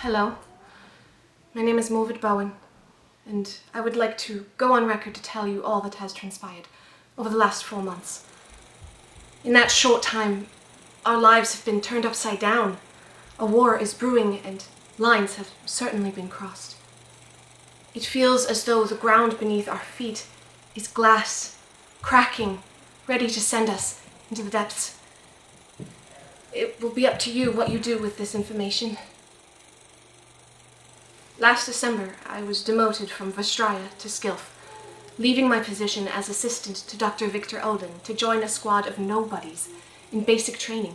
Hello, my name is Morfydd Bowen, and I would like to go on record to tell you all that has transpired over the last 4 months. In that short time, our lives have been turned upside down. A war is brewing and lines have certainly been crossed. It feels as though the ground beneath our feet is glass, cracking, ready to send us into the depths. It will be up to you what you do with this information. Last December, I was demoted from Vastraya to Skilf, leaving my position as assistant to Dr. Victor Olin to join a squad of nobodies in basic training.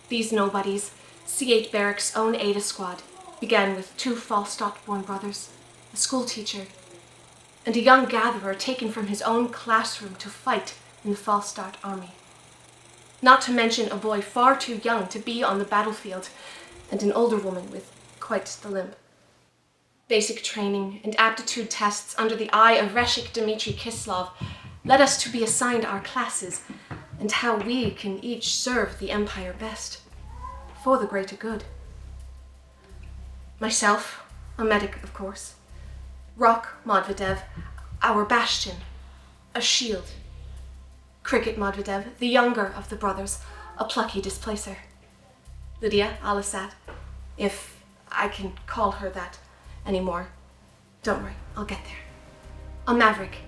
These nobodies, C8 Barracks' own Eta Squad, began with 2 Falstat-born brothers, a school teacher, and a young gatherer taken from his own classroom to fight in the Falstat army. Not to mention a boy far too young to be on the battlefield, and an older woman with quite the limp. Basic training and aptitude tests under the eye of Reshik Dmitry Kislov led us to be assigned our classes and how we can each serve the Empire best, for the greater good. Myself, a medic of course, Rock Medvedev, our bastion, a shield. Cricket Medvedev, the younger of the brothers, a plucky displacer. Lydia Alisat, if I can call her that anymore. Don't worry, I'll get there. A maverick.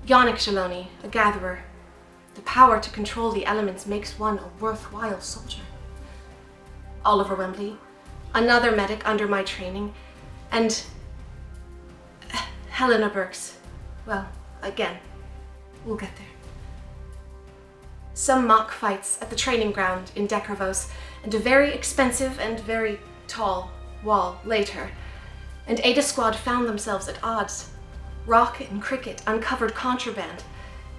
Yannick Shaloni, a gatherer. The power to control the elements makes one a worthwhile soldier. Oliver Wembley, another medic under my training, and Helena Burks. Well, again, we'll get there. Some mock fights at the training ground in Dekravos, and a very expensive and very tall wall later, and Eta Squad found themselves at odds. Rock and Cricket uncovered contraband,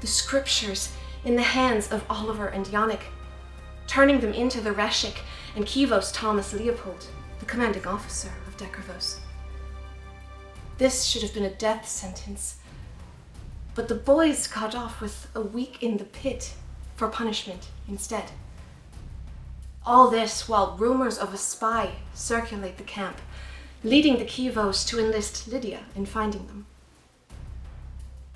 the scriptures in the hands of Oliver and Yannick, turning them into the Reshik and Kivos Thomas Leopold, the commanding officer of Dekravos. This should have been a death sentence, but the boys got off with a week in the pit for punishment instead. All this while rumors of a spy circulate the camp, leading the Kivos to enlist Lydia in finding them.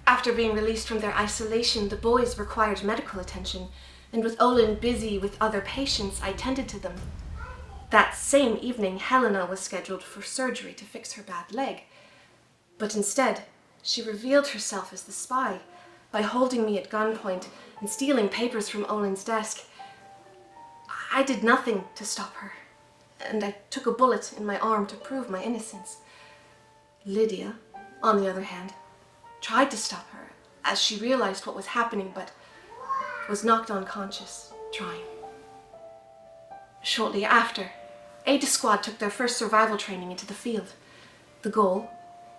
After being released from their isolation, the boys required medical attention, and with Olin busy with other patients, I tended to them. That same evening, Helena was scheduled for surgery to fix her bad leg, but instead, she revealed herself as the spy by holding me at gunpoint and stealing papers from Olin's desk. I did nothing to stop her, and I took a bullet in my arm to prove my innocence. Lydia, on the other hand, tried to stop her as she realized what was happening, but was knocked unconscious trying. Shortly after, Eta Squad took their first survival training into the field. The goal,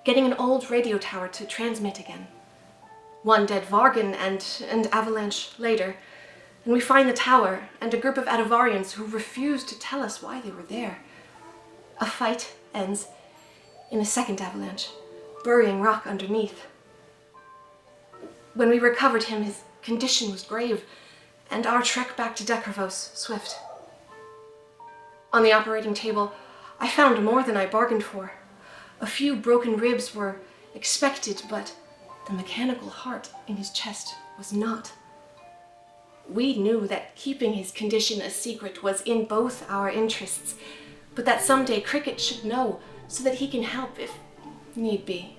getting an old radio tower to transmit again. One dead Vargan and an avalanche later, and we find the tower and a group of Adavarians who refuse to tell us why they were there. A fight ends in a second avalanche, burying Rock underneath. When we recovered him, his condition was grave, and our trek back to Dekravos swift. On the operating table, I found more than I bargained for. A few broken ribs were expected, but the mechanical heart in his chest was not. We knew that keeping his condition a secret was in both our interests, but that someday Cricket should know so that he can help if need be.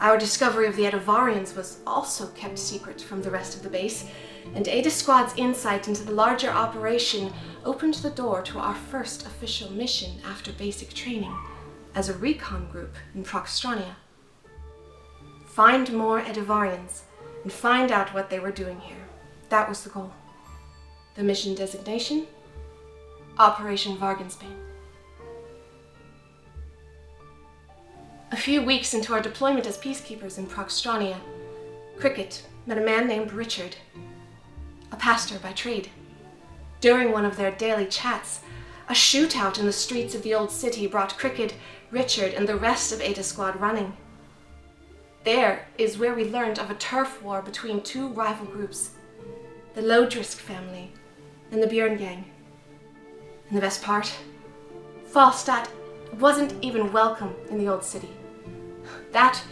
Our discovery of the Adavarians was also kept secret from the rest of the base, and Eta Squad's insight into the larger operation opened the door to our first official mission after basic training, as a recon group in Proxstrania. Find more Adavarians and find out what they were doing here. That was the goal. The mission designation? Operation Vargensbane. A few weeks into our deployment as peacekeepers in Proxstrania, Cricket met a man named Richard, a pastor by trade. During one of their daily chats, a shootout in the streets of the old city brought Cricket, Richard, and the rest of Eta Squad running. There is where we learned of a turf war between 2 rival groups, the Lodrisk family and the Björn gang. And the best part, Falstat wasn't even welcome in the old city. That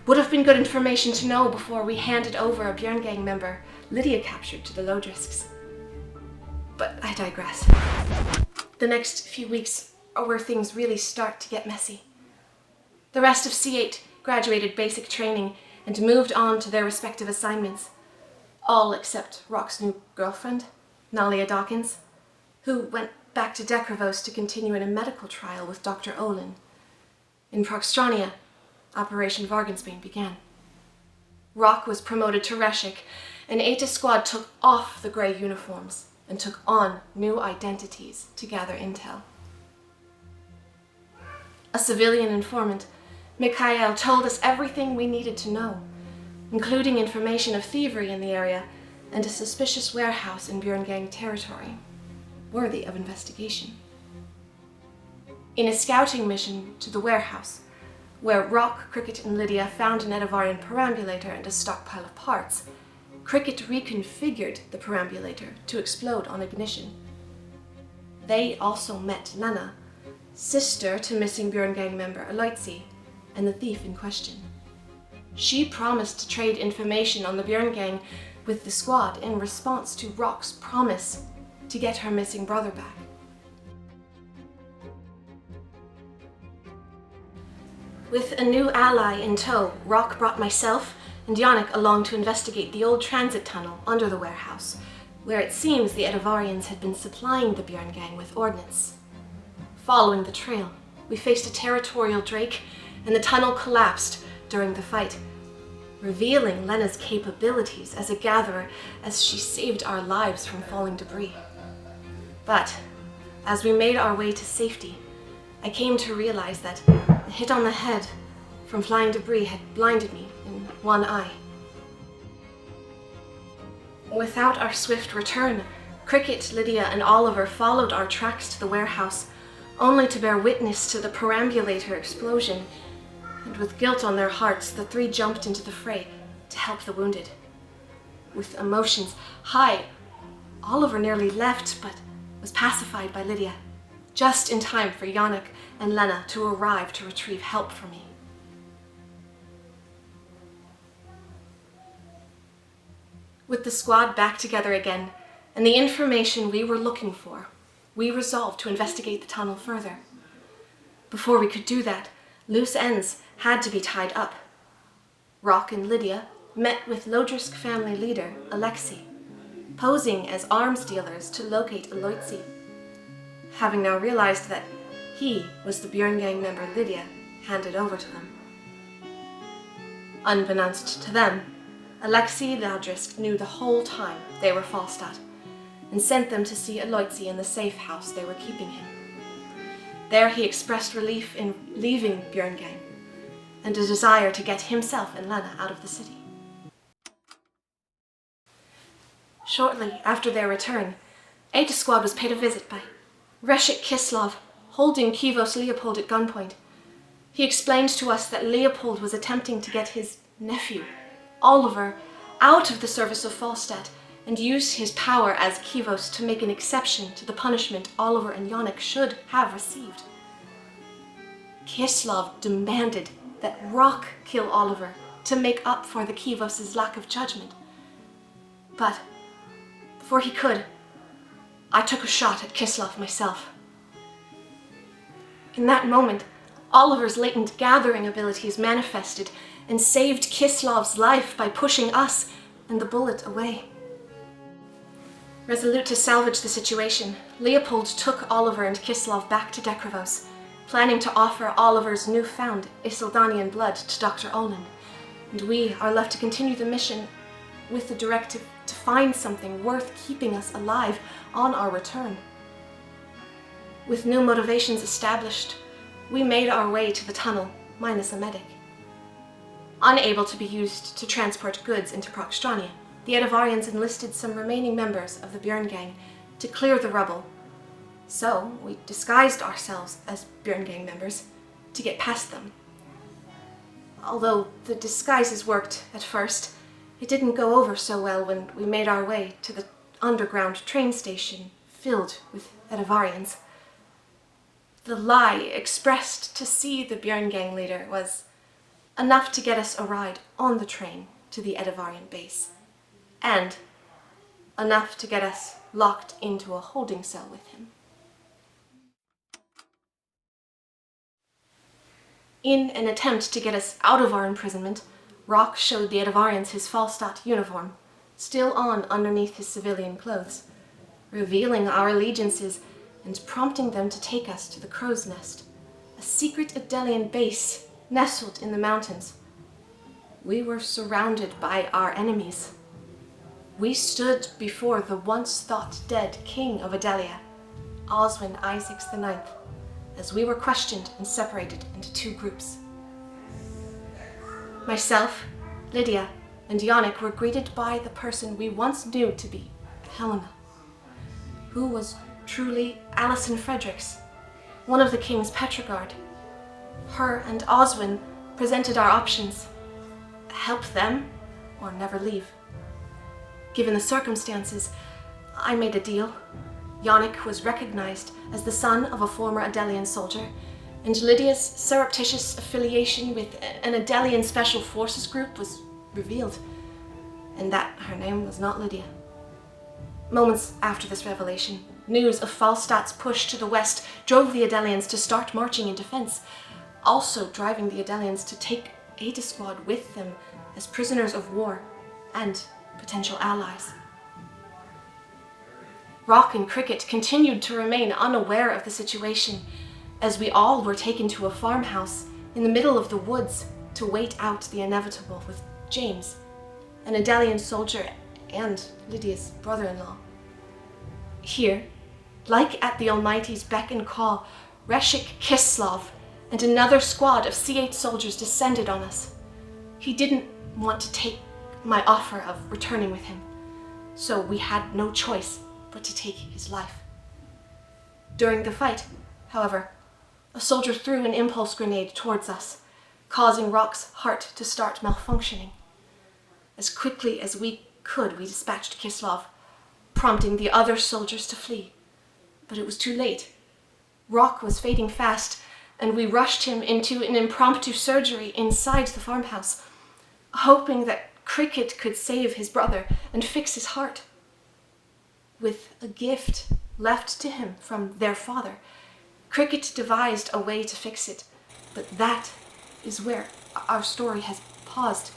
would have been good information to know before we handed over a Björngang member Lydia captured to the Lodrisks. But I digress. The next few weeks are where things really start to get messy. The rest of C8 graduated basic training and moved on to their respective assignments, all except Rock's new girlfriend, Nalia Dawkins, who went back to Dekravos to continue in a medical trial with Dr. Olin. In Proxtrania, Operation Vargensbane began. Rock was promoted to Reshik, and Eta Squad took off the grey uniforms and took on new identities to gather intel. A civilian informant, Mikhail, told us everything we needed to know, including information of thievery in the area and a suspicious warehouse in Björngang territory, worthy of investigation. In a scouting mission to the warehouse, where Rock, Cricket, and Lydia found an Edavarian perambulator and a stockpile of parts, Cricket reconfigured the perambulator to explode on ignition. They also met Lena, sister to missing Björngang member Aloitsi, and the thief in question. She promised to trade information on the Björngang with the squad in response to Rock's promise to get her missing brother back. With a new ally in tow, Rock brought myself and Yannick along to investigate the old transit tunnel under the warehouse, where it seems the Edavarians had been supplying the Björngang with ordnance. Following the trail, we faced a territorial Drake, and the tunnel collapsed during the fight, revealing Lena's capabilities as a gatherer as she saved our lives from falling debris. But as we made our way to safety, I came to realize that a hit on the head from flying debris had blinded me in one eye. Without our swift return, Cricket, Lydia, and Oliver followed our tracks to the warehouse, only to bear witness to the perambulator explosion, and with guilt on their hearts, the three jumped into the fray to help the wounded. With emotions high, Oliver nearly left, but was pacified by Lydia, just in time for Yannick and Lena to arrive to retrieve help for me. With the squad back together again, and the information we were looking for, we resolved to investigate the tunnel further. Before we could do that, loose ends had to be tied up. Rock and Lydia met with Lodrisk family leader Alexei, posing as arms dealers to locate Aloitsi, having now realized that he was the Björngang member Lydia handed over to them. Unbeknownst to them, Alexei Lodrisk knew the whole time they were Falstat, and sent them to see Aloitsi in the safe house they were keeping him. There he expressed relief in leaving Björngang, and a desire to get himself and Lena out of the city. Shortly after their return, Eta Squad was paid a visit by Reshik Kislov, holding Kivos Leopold at gunpoint. He explained to us that Leopold was attempting to get his nephew, Oliver, out of the service of Falstat, and used his power as Kivos to make an exception to the punishment Oliver and Yannick should have received. Kislov demanded that Rock kill Oliver to make up for the Kivos' lack of judgment. But before he could, I took a shot at Kislov myself. In that moment, Oliver's latent gathering abilities manifested and saved Kislov's life by pushing us and the bullet away. Resolute to salvage the situation, Leopold took Oliver and Kislov back to Dekravos, planning to offer Oliver's newfound Isildanian blood to Dr. Olin, and we are left to continue the mission with the directive to find something worth keeping us alive on our return. With new motivations established, we made our way to the tunnel, minus a medic. Unable to be used to transport goods into Proxtrania, the Edavarians enlisted some remaining members of the Björngang to clear the rubble. So we disguised ourselves as Björngang members to get past them. Although the disguises worked at first, it didn't go over so well when we made our way to the underground train station filled with Edavarians. The lie expressed to see the Björn gang leader was enough to get us a ride on the train to the Edavarian base, and enough to get us locked into a holding cell with him. In an attempt to get us out of our imprisonment, Rock showed the Edavarians his Falstat uniform, still on underneath his civilian clothes, revealing our allegiances and prompting them to take us to the Crow's Nest, a secret Adelian base nestled in the mountains. We were surrounded by our enemies. We stood before the once thought dead king of Adelia, Oswin Isaacs IX, as we were questioned and separated into two groups. Myself, Lydia, and Yannick were greeted by the person we once knew to be Helena, who was truly Alison Fredericks, one of the king's Petrogard. Her and Oswin presented our options: help them or never leave. Given the circumstances, I made a deal. Yannick was recognized as the son of a former Adelian soldier, and Lydia's surreptitious affiliation with an Adelian Special Forces group was revealed, and that her name was not Lydia. Moments after this revelation, news of Falstat's push to the west drove the Adelians to start marching in defense, also driving the Adelians to take Eta Squad with them as prisoners of war and potential allies. Rock and Cricket continued to remain unaware of the situation, as we all were taken to a farmhouse in the middle of the woods to wait out the inevitable with James, an Adelian soldier and Lydia's brother-in-law. Here, like at the Almighty's beck and call, Reshik Kislov and another squad of C8 soldiers descended on us. He didn't want to take my offer of returning with him, so we had no choice but to take his life. During the fight, however, a soldier threw an impulse grenade towards us, causing Rock's heart to start malfunctioning. As quickly as we could, we dispatched Kislov, prompting the other soldiers to flee. But it was too late. Rock was fading fast, and we rushed him into an impromptu surgery inside the farmhouse, hoping that Cricket could save his brother and fix his heart. With a gift left to him from their father, Cricket devised a way to fix it, but that is where our story has paused.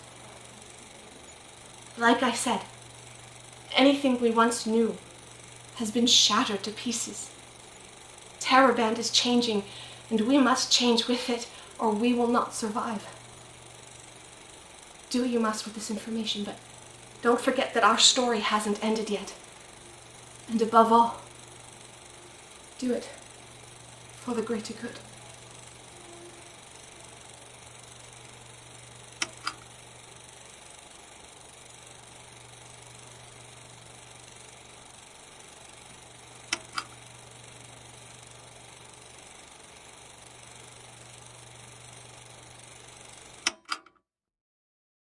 Like I said, anything we once knew has been shattered to pieces. Terrorband is changing, and we must change with it, or we will not survive. Do what you must with this information, but don't forget that our story hasn't ended yet. And above all, do it for the greater good.